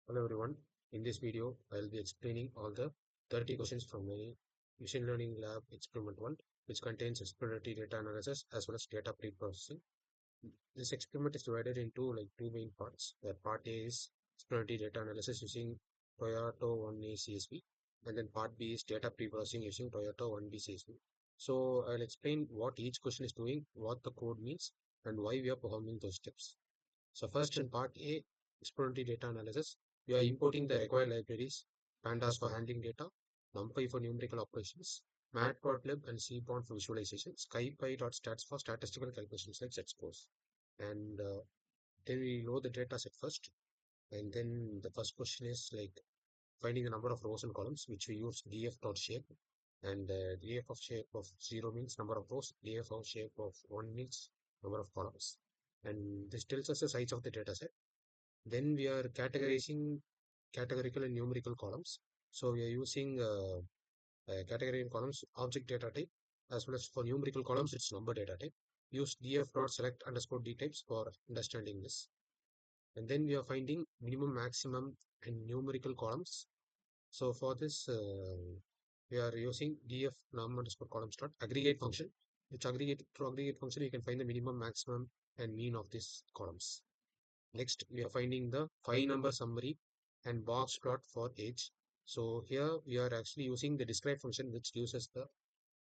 Hello everyone. In this video, I will be explaining all the 30 questions from my Machine Learning Lab Experiment 1, which contains exploratory data analysis as well as data pre-processing. This experiment is divided into like two main parts. The part A is exploratory data analysis using Toyota 1A CSV, and then part B is data pre-processing using Toyota 1B CSV. So I'll explain what each question is doing, what the code means, and why we are performing those steps. So first in part A, exploratory data analysis, we are importing the required libraries, pandas for handling data, numpy for numerical operations, matplotlib and cpond for visualization, scipy.stats for statistical calculations like set scores. And then we load the data set first. And then the first question is like finding the number of rows and columns, which we use df.shape. And df of shape of 0 means number of rows, df of shape of 1 means number of columns. And this tells us the size of the data set. Then we are categorizing categorical and numerical columns. So we are using category and columns object data type, as well as for numerical columns it's number data type. Use df.select underscore d types for understanding this. And then we are finding minimum, maximum, and numerical columns. So for this, we are using df num underscore columns dot aggregate function, which aggregate function you can find the minimum, maximum, and mean of these columns. Next, we are finding the 5-number summary and box plot for age. So here we are actually using the describe function, which gives us the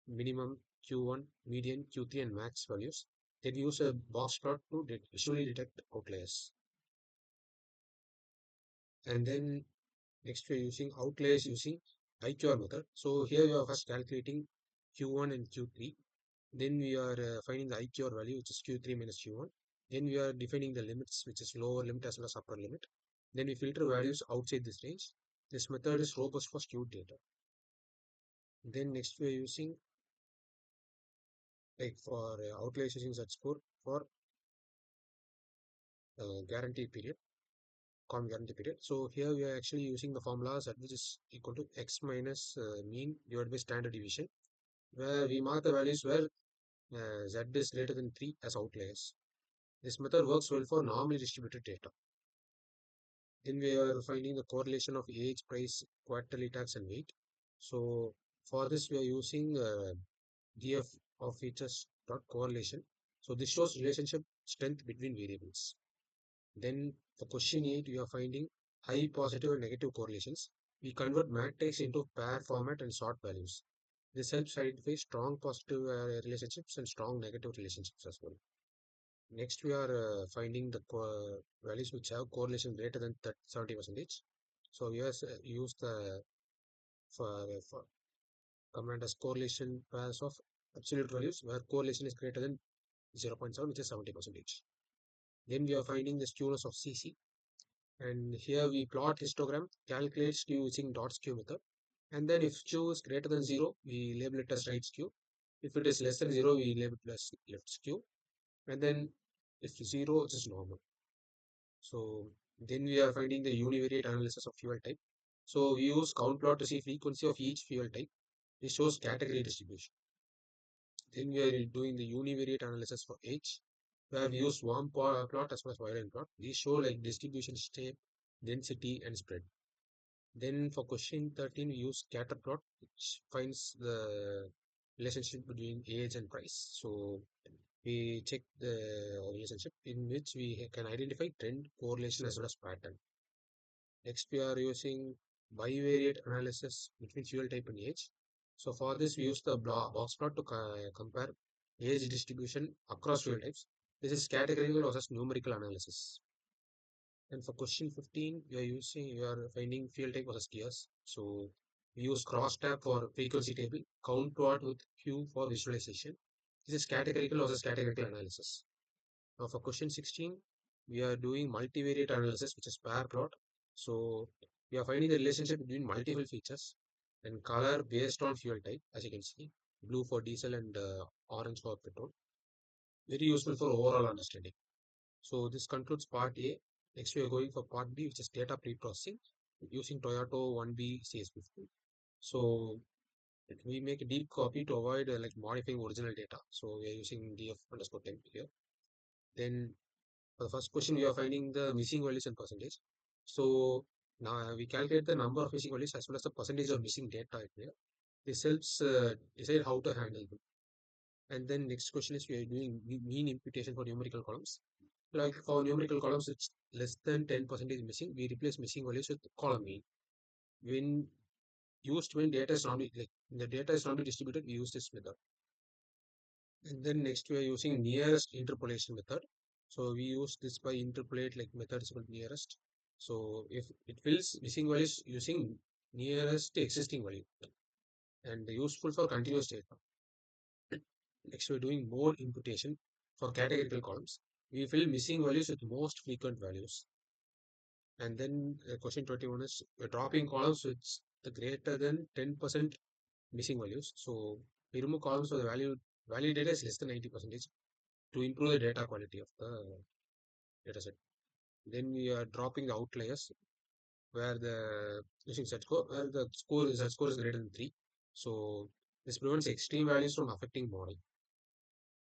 minimum, Q1, median, Q3, and max values. Then we use a box plot to visually detect outliers. And then next we are using outliers using IQR method. So here we are first calculating Q1 and Q3. Then we are finding the IQR value, which is Q3 minus Q1. Then we are defining the limits, which is lower limit as well as upper limit. Then we filter values outside this range. This method is robust for skewed data. Then next we are using like for outliers using Z-score for guarantee period, com guarantee period. So here we are actually using the formula Z, which is equal to x minus mean divided by standard deviation, where we mark the values where Z is greater than 3 as outliers. This method works well for normally distributed data. Then we are finding the correlation of age, price, quarterly tax, and weight. So for this, we are using DF of features dot correlation. So this shows relationship strength between variables. Then for question 8, we are finding high positive and negative correlations. We convert matrix into pair format and sort values. This helps identify strong positive relationships and strong negative relationships as well. Next, we are finding the values which have correlation greater than 70%. So we use the for command as correlation pairs of absolute values where correlation is greater than 0.7, which is 70%. Then we are finding the skewness of CC, and here we plot histogram, calculate skew using dot skew method, and then if skew is greater than 0, we label it as right skew. If it is less than 0, we label it as left skew, and then if 0, it is normal. So then we are finding the univariate analysis of fuel type. So we use count plot to see frequency of each fuel type. This shows category distribution. Then we are doing the univariate analysis for age, where we use swarm plot as well as violin plot. These show like distribution shape, density, and spread. Then for question 13, we use scatter plot, which finds the relationship between age and price. So we check the relationship in which we can identify trend, correlation, as well as pattern. Next, we are using bivariate analysis between fuel type and age. So for this, we use the box plot to compare age distribution across fuel types. This is categorical versus numerical analysis. And for question 15, we are finding fuel type versus gears. So we use crosstab for frequency table, count plot with Q for visualization. This is categorical versus categorical analysis. Now for question 16, we are doing multivariate analysis, which is pair plot. So we are finding the relationship between multiple features and color based on fuel type, as you can see, blue for diesel and orange for petrol. Very useful for overall understanding. So this concludes part A. Next we are going for part B, which is data pre-processing using Toyota 1B CS50. So we make a deep copy to avoid like modifying original data. So we are using df underscore temp here. Then for the first question, we are finding the missing values and percentage. So Now we calculate the number of missing values as well as the percentage of missing data here. This helps decide how to handle them. And then next question is we are doing mean imputation for numerical columns. Like for numerical columns, it's less than 10% missing. We replace missing values with column mean. When used when data is normally like the data is normally distributed, we use this method. And then next we are using nearest interpolation method. So we use this by interpolate like method is called nearest. So if it fills missing values using nearest existing value and useful for continuous data. Next we're doing mode imputation for categorical columns. We fill missing values with most frequent values. And then question 21 is we're dropping columns with the greater than 10% missing values. So we remove columns where the value data is less than 90% to improve the data quality of the dataset. Then we are dropping the outliers where the using set score where the score is greater than 3. So this prevents extreme values from affecting model.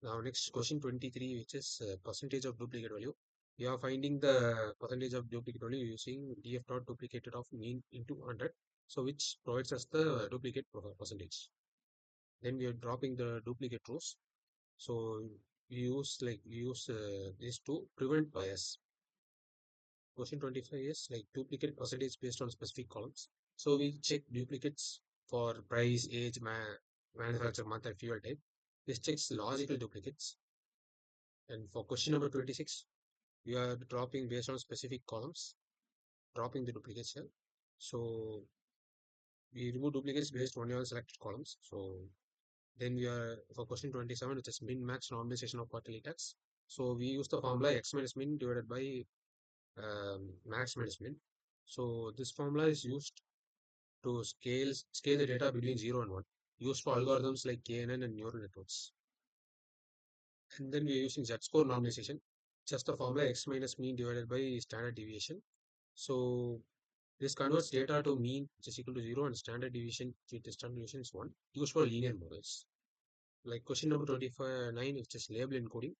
Now next question 23, which is percentage of duplicate value. We are finding the percentage of duplicate value using df dot duplicated of mean into 100. So which provides us the duplicate percentage. Then we are dropping the duplicate rows. So we use this to prevent bias. Question 25 is like duplicate percentage based on specific columns. So we check duplicates for price, age, manufacturer, month, and fuel type. This checks logical duplicates. And for question number 26, we are dropping based on specific columns, dropping the duplicates here. So we remove duplicates based only on selected columns. So then we are for question 27, which is min max normalization of quarterly tax. So we use the formula x minus min divided by max minus min. So this formula is used to scale the data between 0 and 1, used for algorithms like KNN and neural networks. And then we are using z-score normalization, just the formula x minus mean divided by standard deviation. So this converts data to mean, which is equal to 0, and standard deviation, standard deviation is 1, used for linear models. Like question number 25, which is label encoding.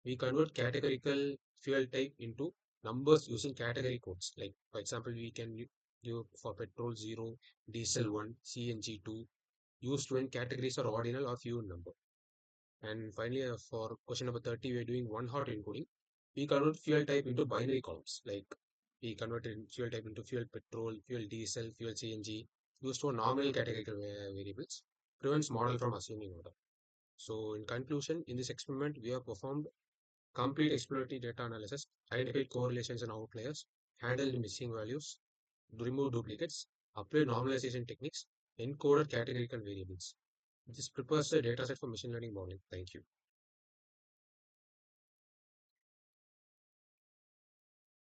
We convert categorical fuel type into numbers using category codes. Like for example, we can do for petrol 0, diesel 1, CNG 2, used when categories are ordinal or few in number. And finally, for question number 30, we are doing one hot encoding. We convert fuel type into binary columns. Like we converted fuel type into fuel petrol, fuel diesel, fuel CNG, used for nominal categorical variables. Prevents model from assuming order. So in conclusion, in this experiment, we have performed complete exploratory data analysis, identified correlations and outliers, handled missing values, removed duplicates, applied normalization techniques, encoded categorical variables. This prepares the dataset for machine learning modeling. Thank you.